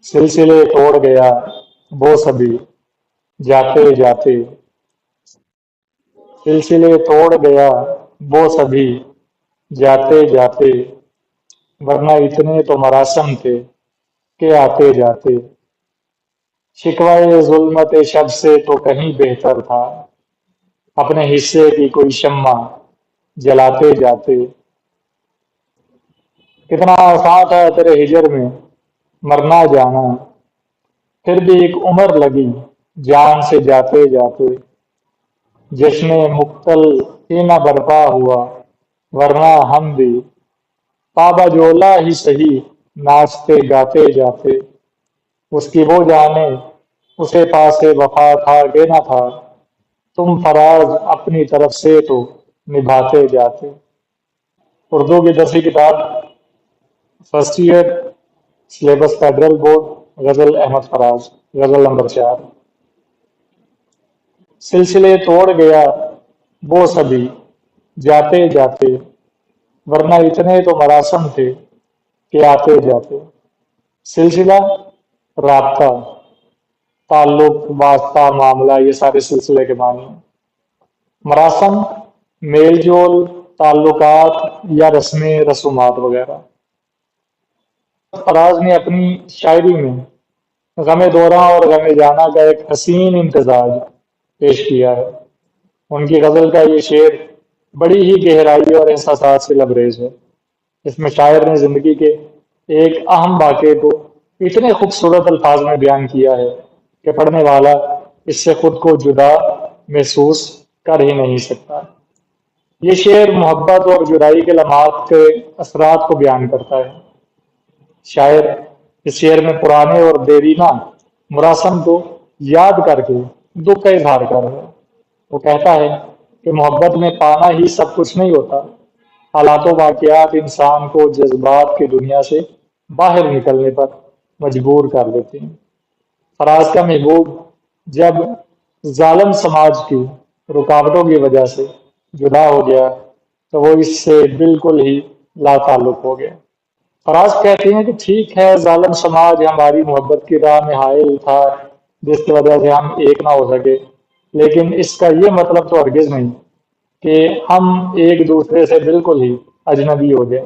سلسلے توڑ گیا وہ سبھی جاتے جاتے، سلسلے توڑ گیا وہ سبھی جاتے جاتے، ورنہ اتنے تو مراسم تھے کہ آتے جاتے، شکوائے ظلمت شب سے تو کہیں بہتر تھا، اپنے حصے کی کوئی شمع جلاتے جاتے۔ کتنا آسان تھا تیرے ہجر میں مرنا جانا، پھر بھی ایک عمر لگی جان سے جاتے جاتے، جشن مقتل ہی نہ برپا ہوا، ورنہ ہم بھی پابا جولا ہی سہی ناچتے گاتے جاتے۔ اس کی وہ جانے اسے پاس وفا تھا کہ نہ تھا، تم فراز اپنی طرف سے تو نبھاتے جاتے۔ اردو کی 10ویں کتاب، first year, syllabus federal board, غزل احمد فراز، غزل نمبر 4۔ سلسلے توڑ گیا وہ سبھی جاتے جاتے، ورنہ اتنے تو مراسم تھے کہ آتے جاتے۔ سلسلہ رابطہ، تعلق، واسطہ، معاملہ، یہ سارے سلسلے کے معنی ہیں۔ مراسم میل جول، تعلقات یا رسمیں، رسومات وغیرہ۔ فراز نے اپنی شاعری میں غم دوراں اور غم جانا کا ایک حسین امتزاج پیش کیا ہے۔ ان کی غزل کا یہ شعر بڑی ہی گہرائی اور احساسات سے لبریز ہے۔ اس میں شاعر نے زندگی کے ایک اہم واقعے کو اتنے خوبصورت الفاظ میں بیان کیا ہے کہ پڑھنے والا اس سے خود کو جدا محسوس کر ہی نہیں سکتا۔ یہ شعر محبت اور جدائی کے لمحات کے اثرات کو بیان کرتا ہے۔ شاعر اس شعر میں پرانے اور دیرینہ مراسم کو یاد کر کے دکھ کا اظہار کر رہا ہے۔ وہ کہتا ہے کہ محبت میں پانا ہی سب کچھ نہیں ہوتا، حالات و واقعات انسان کو جذبات کی دنیا سے باہر نکلنے پر مجبور کر دیتے ہیں۔ فراز کا محبوب جب ظالم سماج کی رکاوٹوں کی وجہ سے جدا ہو گیا تو وہ اس سے بالکل ہی لا تعلق ہو گیا۔ فراز کہتے ہیں کہ ٹھیک ہے، ظالم سماج ہماری محبت کی راہ میں حائل تھا جس کی وجہ سے ہم ایک نہ ہو سکے، لیکن اس کا یہ مطلب تو ہرگز نہیں کہ ہم ایک دوسرے سے بالکل ہی اجنبی ہو جائیں۔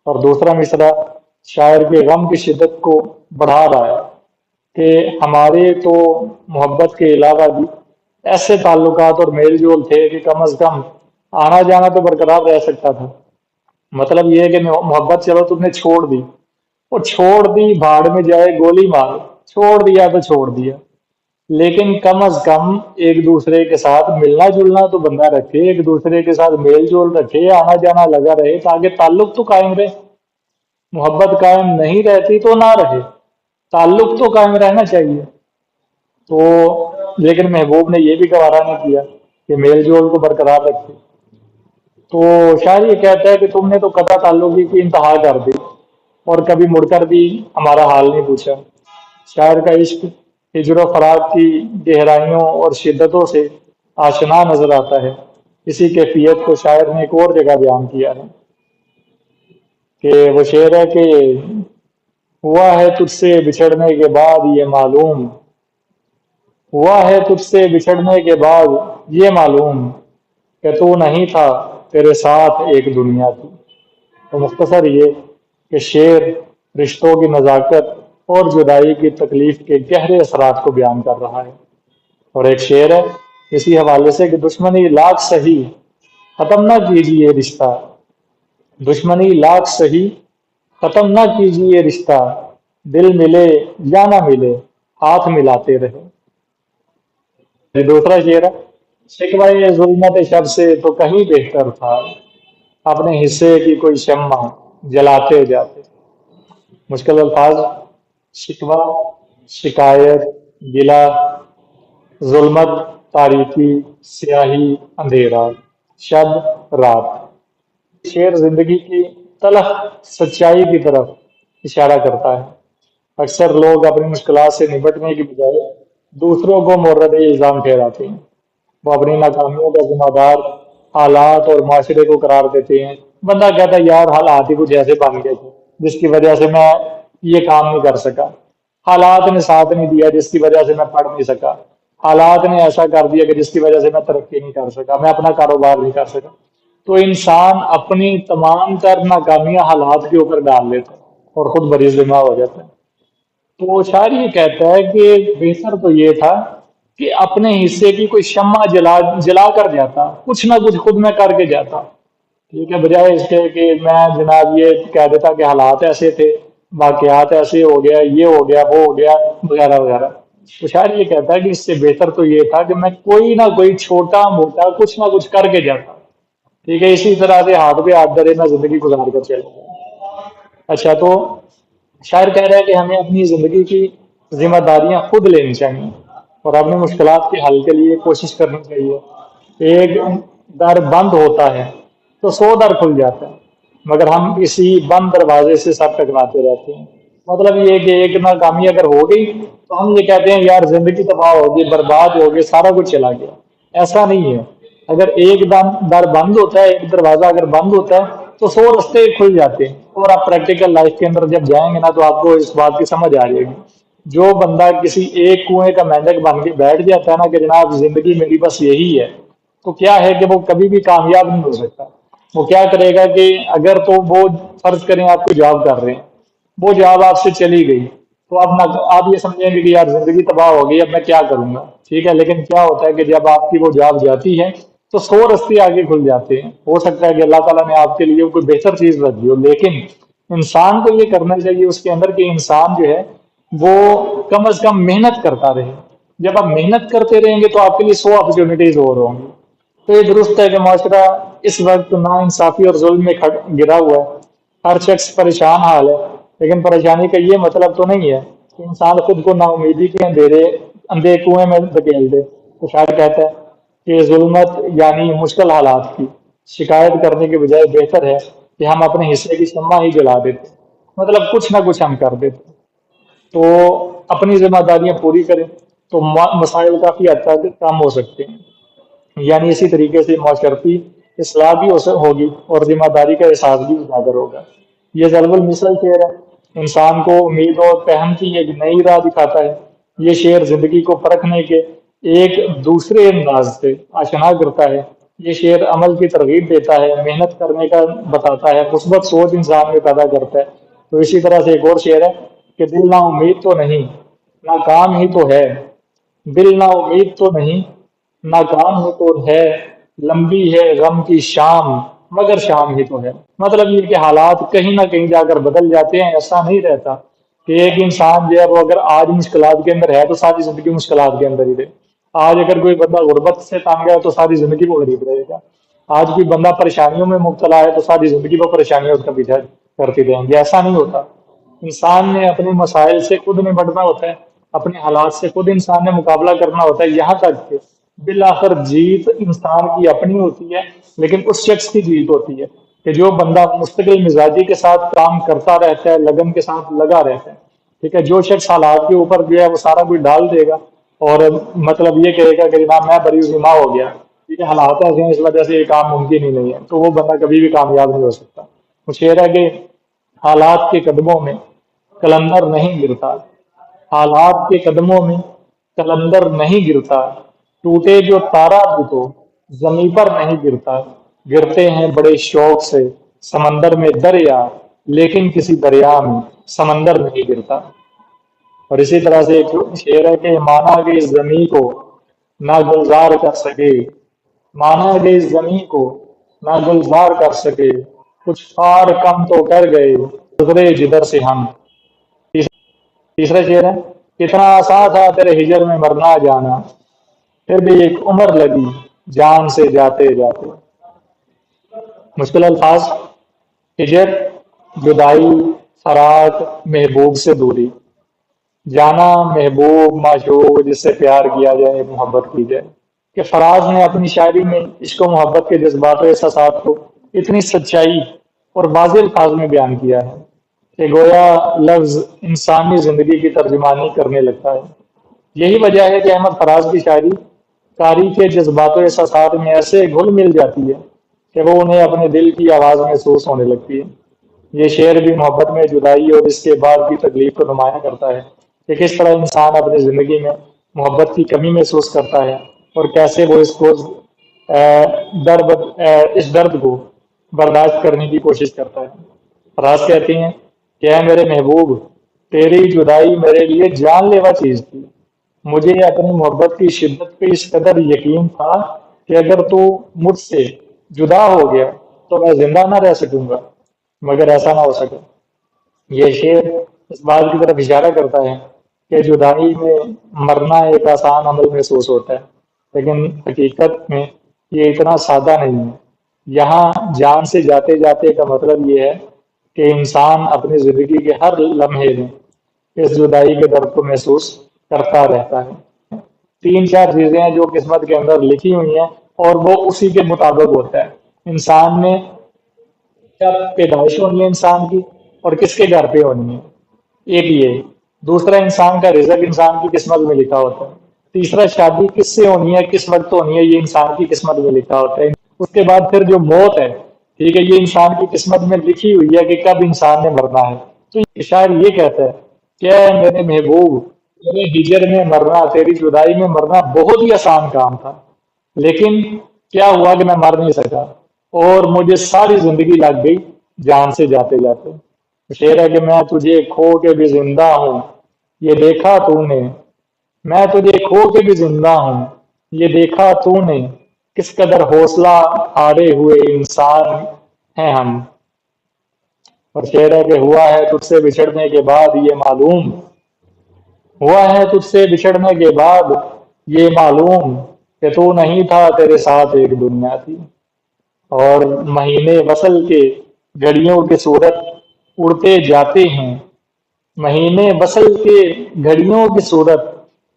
اور دوسرا مصرع شاعر کے غم کی شدت کو بڑھا رہا ہے کہ ہمارے تو محبت کے علاوہ بھی ایسے تعلقات اور میل جول تھے کہ کم از کم آنا جانا تو برقرار رہ سکتا تھا۔ مطلب یہ ہے کہ محبت چلو تم نے چھوڑ دی، وہ چھوڑ دی، بھاڑ میں جائے گولی مار، چھوڑ دیا تو چھوڑ دیا، لیکن کم از کم ایک دوسرے کے ساتھ ملنا جلنا تو بندہ رکھے، ایک دوسرے کے ساتھ میل جول رکھے، آنا جانا لگا رہے تاکہ تعلق تو قائم رہے۔ محبت قائم نہیں رہتی تو نہ رہے، تعلق تو قائم رہنا چاہیے۔ تو لیکن محبوب نے یہ بھی گوارا نہیں کیا کہ میل جول کو برقرار رکھے۔ تو شاعر یہ کہتا ہے کہ تم نے تو قطع تعلقی کی انتہا کر دی اور کبھی مڑ کر بھی ہمارا حال نہیں پوچھا۔ شاعر کا عشق ہجر و فراق کی گہرائیوں اور شدتوں سے آشنا نظر آتا ہے۔ اسی کیفیت کو شاعر نے ایک اور جگہ بیان کیا ہے کہ وہ شعر ہے کہ ہوا ہے تجھ سے بچھڑنے کے بعد یہ معلوم، ہوا ہے تجھ سے بچھڑنے کے بعد یہ معلوم کہ تو نہیں تھا تیرے ساتھ ایک دنیا تھی۔ تو مختصر یہ کہ شعر رشتوں کی نزاکت اور جدائی کی تکلیف کے گہرے اثرات کو بیان کر رہا ہے۔ اور ایک شعر ہے اسی حوالے سے کہ دشمنی لاکھ سہی ختم نہ کیجیے رشتہ، دشمنی لاکھ سہی ختم نہ کیجیے رشتہ، دل ملے یا نہ ملے ہاتھ ملاتے رہے۔ یہ دوسرا شعر ہے، شکوائے ظلمت شب سے تو کہیں بہتر تھا، اپنے حصے کی کوئی شمع جلاتے جاتے۔ مشکل الفاظ، شکوہ، شکایت، گلہ، ظلمت، تاریکی، سیاہی، اندھیرا، شب، رات۔ شعر زندگی کی تلخ سچائی کی طرف اشارہ کرتا ہے۔ اکثر لوگ اپنی مشکلات سے نمٹنے کی بجائے دوسروں کو مورد الزام ٹھہراتے ہیں۔ وہ اپنی ناکامیوں کا ذمہ دار حالات اور معاشرے کو قرار دیتے ہیں۔ بندہ کہتا ہے یار حالات ہی کچھ ایسے بن گئے تھے جس کی وجہ سے میں یہ کام نہیں کر سکا، حالات نے ساتھ نہیں دیا جس کی وجہ سے میں پڑھ نہیں سکا، حالات نے ایسا کر دیا کہ جس کی وجہ سے میں ترقی نہیں کر سکا، میں اپنا کاروبار نہیں کر سکا۔ تو انسان اپنی تمام تر ناکامیاں حالات کے اوپر ڈال لیتا ہے اور خود بری ذمہ ہو جاتا ہے۔ تو شاعر یہ کہتا ہے کہ بہتر تو یہ تھا کہ اپنے حصے کی کوئی شمع جلا جلا کر جاتا، کچھ نہ کچھ خود میں کر کے جاتا، ٹھیک ہے، بجائے اس کے کہ میں جناب یہ کہہ دیتا کہ حالات ایسے تھے، واقعات ایسے ہو گیا، یہ ہو گیا، وہ ہو گیا، وغیرہ وغیرہ۔ تو شاعر یہ کہتا ہے کہ اس سے بہتر تو یہ تھا کہ میں کوئی نہ کوئی چھوٹا موٹا کچھ نہ کچھ کر کے جاتا، ٹھیک ہے، اسی طرح سے ہاتھ پہ ہاتھ دھرے میں زندگی گزار کر چلا جاتا۔ اچھا، تو شاعر کہہ رہا ہے کہ ہمیں اپنی زندگی کی ذمہ داریاں خود لینی چاہیے اور اپنے مشکلات کے حل کے لیے کوشش کرنی چاہیے۔ ایک در بند ہوتا ہے تو 100 در کھل جاتا ہے، مگر ہم اسی بند دروازے سے سب ٹکراتے رہتے ہیں۔ مطلب یہ کہ ایک ناکامی اگر ہو گئی تو ہم یہ کہتے ہیں یار زندگی تباہ ہوگی، برباد ہوگی، سارا کچھ چلا گیا۔ ایسا نہیں ہے، اگر ایک دم در بند ہوتا ہے، ایک دروازہ اگر بند ہوتا ہے تو 100 رستے کھل جاتے ہیں۔ اور آپ پریکٹیکل لائف کے اندر جب جائیں گے نا تو آپ کو اس بات کی سمجھ آ جائے گی۔ جو بندہ کسی ایک کنویں کا مینڈک بن کے بیٹھ جاتا ہے نا کہ جناب زندگی میری بس یہی ہے، تو کیا ہے کہ وہ کبھی بھی کامیاب نہیں ہو سکتا۔ وہ کیا کرے گا کہ اگر تو وہ فرض کریں آپ کو جاب کر رہے ہیں، وہ جاب آپ سے چلی گئی تو آپ نہ آپ یہ سمجھیں گے کہ یار زندگی تباہ ہو گئی، اب میں کیا کروں گا، ٹھیک ہے، لیکن کیا ہوتا ہے کہ جب آپ کی وہ جاب جاتی ہے تو 100 رستے آگے کھل جاتے ہیں۔ ہو سکتا ہے کہ اللہ تعالیٰ نے آپ کے لیے کوئی بہتر چیز رکھ دی ہو، لیکن انسان کو یہ کرنا چاہیے اس کے اندر کہ انسان جو ہے وہ کم از کم محنت کرتا رہے۔ جب آپ محنت کرتے رہیں گے تو آپ کے لیے 100 اپرچونیٹیز اور ہوں گی۔ تو یہ درست ہے کہ معاشرہ اس وقت نا انصافی اور ظلم میں گرا ہوا ہے، ہر شخص پریشان حال ہے، لیکن پریشانی کا یہ مطلب تو نہیں ہے کہ انسان خود کو نا امیدی کے اندھے کنویں میں دھکیل دے۔ تو شاعر کہتا ہے کہ ظلمت یعنی مشکل حالات کی شکایت کرنے کے بجائے بہتر ہے کہ ہم اپنے حصے کی شمع ہی جلا دیتے، مطلب کچھ نہ کچھ ہم کر دیتے، تو اپنی ذمہ داریاں پوری کریں تو مسائل کافی حد تک کم ہو سکتے ہیں۔ یعنی اسی طریقے سے معاشرتی اصلاح بھی ہوگی اور ذمہ داری کا احساس بھی اجاگر ہوگا۔ یہ ضرب المثل شعر ہے، انسان کو امید اور فہم کی ایک نئی راہ دکھاتا ہے۔ یہ شعر زندگی کو پرکھنے کے ایک دوسرے انداز سے آشنا کرتا ہے۔ یہ شعر عمل کی ترغیب دیتا ہے، محنت کرنے کا بتاتا ہے، مثبت سوچ انسان میں پیدا کرتا ہے۔ تو اسی طرح سے ایک اور شعر ہے کہ دل نا امید تو نہیں، ناکام ہی تو ہے، دل نا امید تو نہیں، ناکام ہی تو ہے، لمبی ہے غم کی شام مگر شام ہی تو ہے۔ مطلب یہ کہ حالات کہیں نہ کہیں جا کر بدل جاتے ہیں، ایسا نہیں رہتا کہ ایک انسان جو ہے وہ اگر آج مشکلات کے اندر ہے تو ساری زندگی مشکلات کے اندر ہی رہے۔ آج اگر کوئی بندہ غربت سے تنگ ہے تو ساری زندگی وہ غریب رہے گا۔ آج کوئی بندہ پریشانیوں میں مبتلا ہے تو ساری زندگی وہ پریشانیاں اس کا پیچھا کرتی رہیں گی، ایسا نہیں ہوتا۔ انسان نے اپنے مسائل سے خود نمٹنا ہوتا ہے، اپنے حالات سے خود انسان نے مقابلہ کرنا ہوتا ہے، یہاں تک کہ بالآخر جیت انسان کی اپنی ہوتی ہے، لیکن اس شخص کی جیت ہوتی ہے کہ جو بندہ مستقل مزاجی کے ساتھ کام کرتا رہتا ہے، لگن کے ساتھ لگا رہتا ہے، ٹھیک ہے۔ جو شخص حالات کے اوپر جو ہے وہ سارا کچھ ڈال دے گا اور مطلب یہ کہے گا کہ جناب میں بری ذمہ ہو گیا، ٹھیک ہے، حالات ایسے ہیں اس وجہ سے یہ کام ممکن ہی نہیں ہے، تو وہ بندہ کبھی بھی کامیاب نہیں ہو سکتا۔ وہ شعر ہے کہ حالات کے قدموں میں کلندر نہیں گرتا، حالات کے قدموں میں کلندر نہیں گرتا، ٹوٹے جو تارا بھی تو زمیں پر نہیں گرتا، گرتے ہیں بڑے شوق سے سمندر میں دریا، لیکن کسی دریا میں سمندر نہیں گرتا۔ اور اسی طرح سے ایک شعر ہے کہ مانا گئی زمیں کو نہ گلزار کر سکے، مانا گئی زمیں کو نہ گلزار کر سکے، کچھ خار کم تو کر گئے گزرے جدھر سے ہم۔ تیسرا شعر ہے کتنا آسان تھا تیرے ہجر میں مرنا جانا، پھر بھی ایک عمر لگی جان سے جاتے جاتے۔ مشکل الفاظ: ہجر، جدائی، فراق، محبوب سے دوری، جانا، محبوب، معشوق جس سے پیار کیا جائے، محبت کی جائے۔ کہ فراز نے اپنی شاعری میں عشق و محبت کے جذبات و احساسات کو اتنی سچائی اور واضح الفاظ میں بیان کیا ہے کہ گویا لفظ انسانی زندگی کی ترجمانی کرنے لگتا ہے۔ یہی وجہ ہے کہ احمد فراز کی شاعری قاری کے جذبات و احساسات میں ایسے گھل مل جاتی ہے کہ وہ انہیں اپنے دل کی آواز محسوس ہونے لگتی ہے۔ یہ شعر بھی محبت میں جدائی اور اس کے بعد کی تکلیف کو نمایاں کرتا ہے۔ کہ کس طرح انسان اپنی زندگی میں محبت کی کمی محسوس کرتا ہے اور کیسے وہ اس کو اس درد کو برداشت کرنے کی کوشش کرتا ہے۔ راز کہتی ہیں کہ اے میرے محبوب، تیری جدائی میرے لیے جان لیوا چیز تھی۔ مجھے اپنی محبت کی شدت پہ اس قدر یقین تھا کہ اگر تو مجھ سے جدا ہو گیا تو میں زندہ نہ رہ سکوں گا، مگر ایسا نہ ہو سکا۔ یہ شعر اس بات کی طرف اشارہ کرتا ہے کہ جدائی میں مرنا ایک آسان عمل محسوس ہوتا ہے، لیکن حقیقت میں یہ اتنا سادہ نہیں ہے۔ یہاں جان سے جاتے جاتے کا مطلب یہ ہے کہ انسان اپنی زندگی کے ہر لمحے میں اس جدائی کے درد کو محسوس کرتا رہتا ہے۔ تین چار چیزیں ہیں جو قسمت کے اندر لکھی ہوئی ہیں اور وہ اسی کے مطابق ہوتا ہے۔ انسان میں کیا پیدائش ہونی ہے انسان کی اور کس کے گھر پہ ہونی ہے، ایک یہ۔ دوسرا، انسان کا رزق انسان کی قسمت میں لکھا ہوتا ہے۔ تیسرا، شادی کس سے ہونی ہے، کس وقت ہونی ہے، یہ انسان کی قسمت میں لکھا ہوتا ہے۔ اس کے بعد پھر جو موت ہے، ٹھیک ہے، یہ انسان کی قسمت میں لکھی ہوئی ہے کہ کب انسان نے مرنا ہے۔ تو شاعر یہ کہتا ہے کہ اے میرے محبوب، تیرے ہجر میں مرنا، تیری جدائی میں مرنا بہت ہی آسان کام تھا، لیکن کیا ہوا کہ میں مر نہیں سکا اور مجھے ساری زندگی لگ گئی جان سے جاتے جاتے۔ شعر ہے کہ میں تجھے کھو کے بھی زندہ ہوں، یہ دیکھا تو نے، میں تجھے کھو کے بھی زندہ ہوں، یہ دیکھا تو نے، کس قدر حوصلہ ہارے ہوئے انسان ہیں ہم۔ اور شعر ہے کہ ہوا ہے تجھ سے بچھڑنے کے بعد یہ معلوم، ہوا ہے تجھ سے بچھڑنے کے بعد یہ معلوم کہ تو نہیں تھا، تیرے ساتھ ایک دنیا تھی۔ اور مہینے وصل کے گھڑیوں کی صورت اڑتے جاتے ہیں، مہینے وصل کے گھڑیوں کی صورت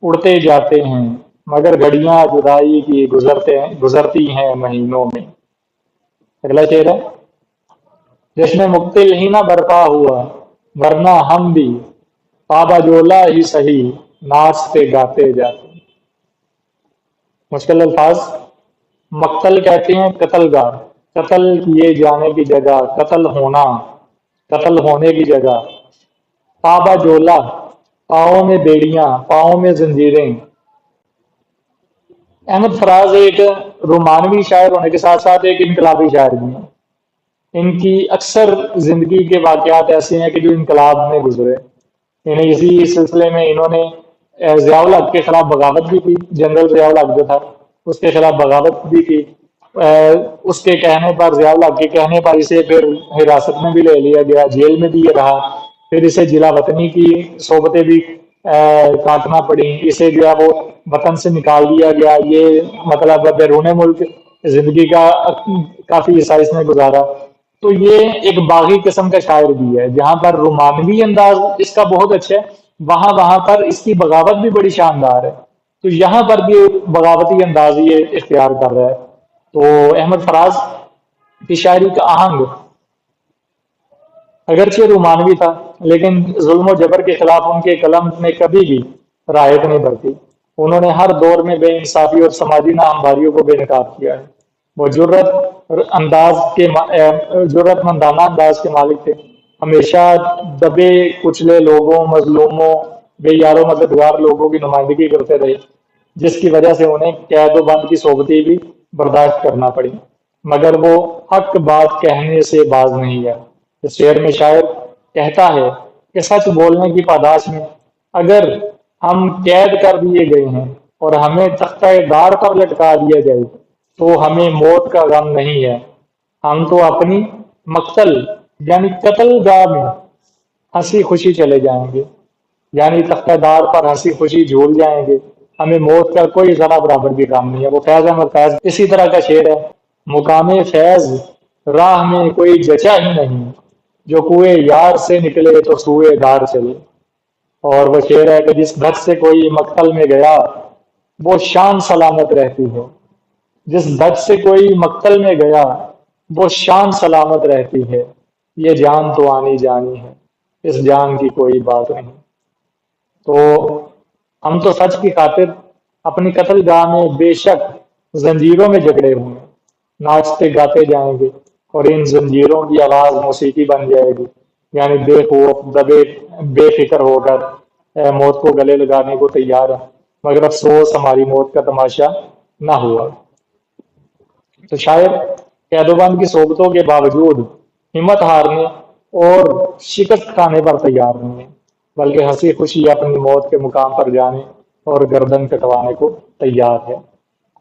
اڑتے جاتے ہیں، مگر گھڑیاں جدائی کی گزرتی ہیں مہینوں میں۔ اگلا شعر ہے، جشن مقتل ہی نہ برپا ہوا، ورنہ ہم بھی پابا جولا ہی سہی ناچتے گاتے جاتے۔ مشکل الفاظ۔ مقتل کہتے ہیں قتل گاہ، قتل کیے جانے کی جگہ، قتل ہونا، قتل ہونے کی جگہ۔ پابا جولا، پاؤں میں بیڑیاں، پاؤں میں زنجیریں۔ احمد فراز ایک رومانوی شاعر ہونے کے ساتھ ساتھ ایک انقلابی شاعر بھی ہیں۔ ان کی اکثر زندگی کے واقعات ایسے ہیں کہ جو انقلاب میں گزرے۔ انہیں اسی سلسلے میں انہوں نے ضیاء الحق کے خلاف بغاوت بھی کی، جنرل ضیاء الحق جو تھا اس کے خلاف بغاوت بھی کی۔ اس کے کہنے پر، ضیاء الحق کے کہنے پر اسے پھر حراست میں بھی لے لیا گیا، جیل میں بھی یہ رہا، پھر اسے جلا وطنی کی صحبتیں بھی کاٹنا پڑی، اسے جو ہے وہ وطن سے نکال دیا گیا۔ یہ مطلب بیرون ملک زندگی کا کافی حصہ اس نے گزارا۔ تو یہ ایک باغی قسم کا شاعر بھی ہے، جہاں پر رومانوی انداز اس کا بہت اچھا ہے، وہاں پر اس کی بغاوت بھی بڑی شاندار ہے۔ تو یہاں پر بھی بغاوتی انداز یہ اختیار کر رہا ہے۔ تو احمد فراز کی شاعری کا آہنگ اگرچہ رومانوی تھا، لیکن ظلم و جبر کے خلاف ان کے قلم نے کبھی بھی رعایت نہیں برتی۔ انہوں نے ہر دور میں بے انصافی اور سماجی ناہمواریوں کو بے نقاب کیا ہے۔ وہ جرأت مندانہ انداز کے مالک تھے، ہمیشہ دبے کچلے لوگوں، مظلوموں، بے یار و مددگار لوگوں کی نمائندگی کرتے رہے، جس کی وجہ سے انہیں قید و بند کی صحبتیں بھی برداشت کرنا پڑی، مگر وہ حق بات کہنے سے باز نہیں ہے۔ اس شعر میں شاعر کہتا ہے کہ سچ بولنے کی پاداش میں اگر ہم قید کر دیے گئے ہیں اور ہمیں تختہ دار پر لٹکا دیا جائے تو ہمیں موت کا غم نہیں ہے، ہم تو اپنی مقتل یعنی قتل گاہ میں ہنسی خوشی چلے جائیں گے، یعنی تختہ دار پر ہنسی خوشی جھول جائیں گے، ہمیں موت کا کوئی ذرا برابر بھی کام نہیں ہے۔ وہ فیض احمد فیض اسی طرح کا شعر ہے، مقام فیض راہ میں کوئی جچا ہی نہیں، جو کوئے یار سے نکلے تو سوئے دار چلے۔ اور وہ شعر ہے کہ جس دھت سے کوئی مقتل میں گیا وہ شان سلامت رہتی ہے، جس دھت سے کوئی مقتل میں گیا وہ شان سلامت رہتی ہے، یہ جان تو آنی جانی ہے، اس جان کی کوئی بات نہیں۔ تو ہم تو سچ کی خاطر اپنی قتل گاہ میں بے شک زنجیروں میں جکڑے ہوئے ہیں، ناچتے گاتے جائیں گے اور ان زنجیروں کی آواز موسیقی بن جائے گی، یعنی بے خوف دبے بے فکر ہو کر اے موت کو گلے لگانے کو تیار ہے، مگر افسوس ہماری موت کا تماشا نہ ہوا۔ تو شاعر قید و بند کی صحبتوں کے باوجود ہمت ہارنے اور شکست کھانے پر تیار نہیں ہے، بلکہ ہنسی خوشی اپنی موت کے مقام پر جانے اور گردن کٹوانے کو تیار ہے۔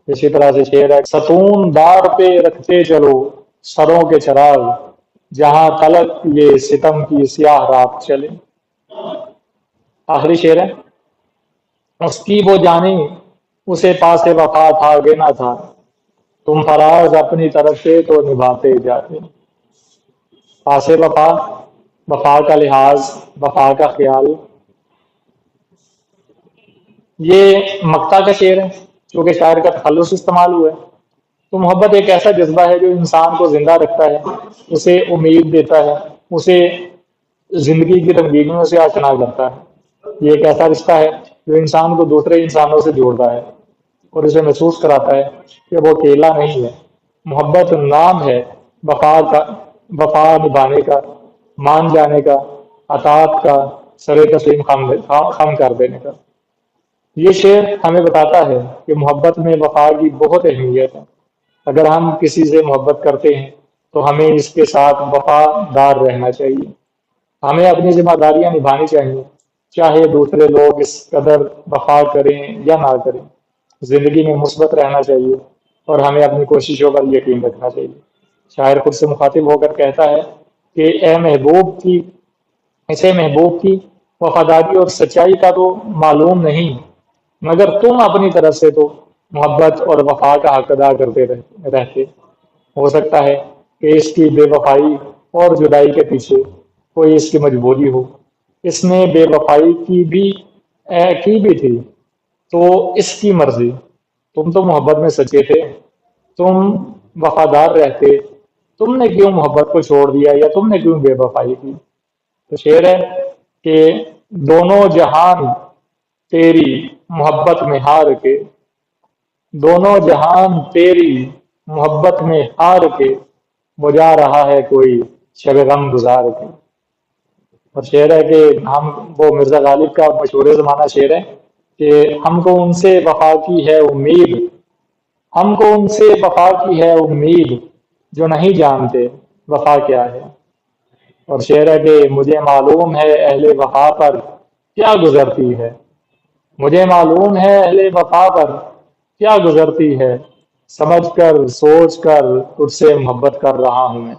اسی طرح سے شعر ہے، ستون دار پہ رکھتے چلو سروں کے چراغ، جہاں تلک یہ ستم کی سیاہ رات چلے۔ آخری شعر ہے، اس کی وہ جانے اسے پاس وفا تھا کہ نہ تھا، تم فراز اپنی طرف سے تو نبھاتے جاتے۔ پاس وفا، وفا کا لحاظ، وفا کا خیال، یہ مقطع کا شعر ہے جو کہ شاعر کا تخلص استعمال ہوا ہے۔ تو محبت ایک ایسا جذبہ ہے جو انسان کو زندہ رکھتا ہے، اسے امید دیتا ہے، اسے زندگی کی رنگینیوں سے آشنا کرتا ہے۔ یہ ایک ایسا رشتہ ہے جو انسان کو دوسرے انسانوں سے جوڑتا ہے اور اسے محسوس کراتا ہے کہ وہ اکیلا نہیں ہے۔ محبت نام ہے وفا کا، وفا نبھانے کا، مان جانے کا، اطاعت کا، سر تسلیم خم کر دینے کا۔ یہ شعر ہمیں بتاتا ہے کہ محبت میں وفا کی بہت اہمیت ہے۔ اگر ہم کسی سے محبت کرتے ہیں تو ہمیں اس کے ساتھ وفادار رہنا چاہیے، ہمیں اپنی ذمہ داریاں نبھانی چاہیے، چاہے دوسرے لوگ اس قدر وفا کریں یا نہ کریں۔ زندگی میں مثبت رہنا چاہیے اور ہمیں اپنی کوششوں پر یقین رکھنا چاہیے۔ شاعر خود سے مخاطب ہو کر کہتا ہے کہ اے محبوب کی، اسے محبوب کی وفاداری اور سچائی کا تو معلوم نہیں، مگر تم اپنی طرف سے تو محبت اور وفا کا حق ادا کرتے رہتے۔ ہو سکتا ہے کہ اس کی بے وفائی اور جدائی کے پیچھے کوئی اس کی مجبوری ہو، اس نے بے وفائی کی بھی تھی تو اس کی مرضی، تم تو محبت میں سچے تھے، تم وفادار رہتے، تم نے کیوں محبت کو چھوڑ دیا یا تم نے کیوں بے وفائی کی۔ تو شعر ہے کہ دونوں جہان تیری محبت میں ہار کے، دونوں جہان تیری محبت میں ہار کے، وہ جا رہا ہے کوئی شب غم گزار کے۔ اور شعر ہے کہ وہ مرزا غالب کا مشہور زمانہ شعر ہے کہ ہم کو ان سے وفا کی ہے امید، ہم کو ان سے وفا کی ہے امید، جو نہیں جانتے وفا کیا ہے۔ اور شعر ہے کہ مجھے معلوم ہے اہل وفا پر کیا گزرتی ہے، مجھے معلوم ہے اہل وفا پر کیا گزرتی ہے، سمجھ کر سوچ کر تجھ سے محبت کر رہا ہوں میں۔